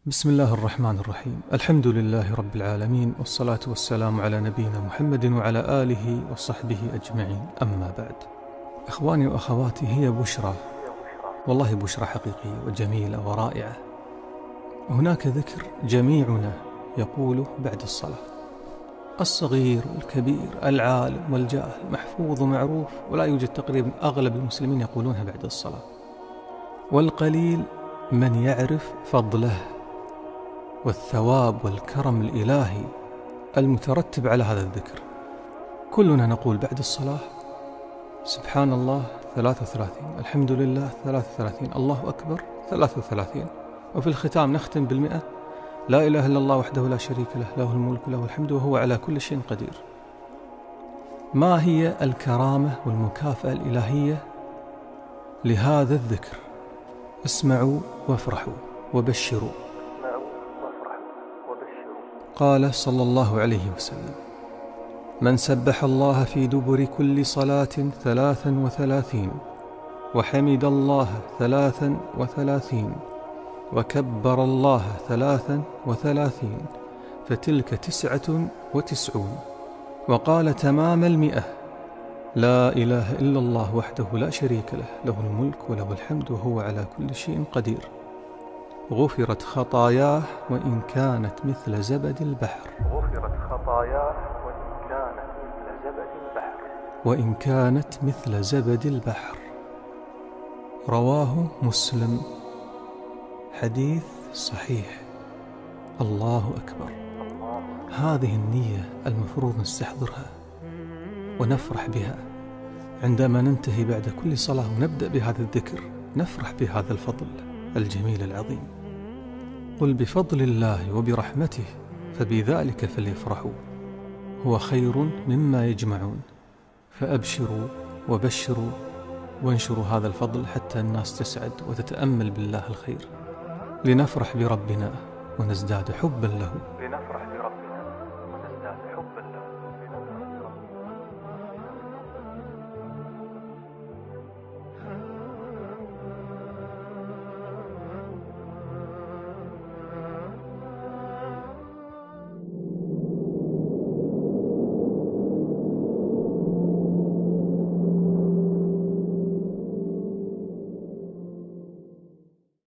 بسم الله الرحمن الرحيم. الحمد لله رب العالمين، والصلاة والسلام على نبينا محمد وعلى آله وصحبه أجمعين. أما بعد، إخواني وأخواتي، هي بشرى، والله بشرى حقيقية وجميلة ورائعة. هناك ذكر جميعنا يقوله بعد الصلاة، الصغير والكبير، العالم والجاهل، محفوظ ومعروف، ولا يوجد تقريبا أغلب المسلمين يقولونها بعد الصلاة، والقليل من يعرف فضله والثواب والكرم الإلهي المترتب على هذا الذكر. كلنا نقول بعد الصلاة سبحان الله 33، الحمد لله 33، الله أكبر 33، وفي الختام نختم ب100: لا إله إلا الله وحده لا شريك له، له الملك وله الحمد وهو على كل شيء قدير. ما هي الكرامة والمكافأة الإلهية لهذا الذكر؟ اسمعوا وافرحوا وبشروا. قال صلى الله عليه وسلم: من سبح الله في دبر كل صلاة 33، وحمد الله 33، وكبر الله 33، فتلك 99، وقال تمام 100: لا إله إلا الله وحده لا شريك له، له الملك وله الحمد وهو على كل شيء قدير، غفرت خطاياه وإن كانت مثل زبد البحر. وإن كانت مثل زبد البحر. رواه مسلم. حديث صحيح. الله أكبر. هذه النية المفروض نستحضرها ونفرح بها عندما ننتهي بعد كل صلاة ونبدأ بهذا الذكر، نفرح بهذا الفضل الجميل العظيم. قل بفضل الله وبرحمته فبذلك فليفرحوا هو خير مما يجمعون. فأبشروا وبشروا وانشروا هذا الفضل حتى الناس تسعد وتتأمل بالله الخير، لنفرح بربنا ونزداد حبا له.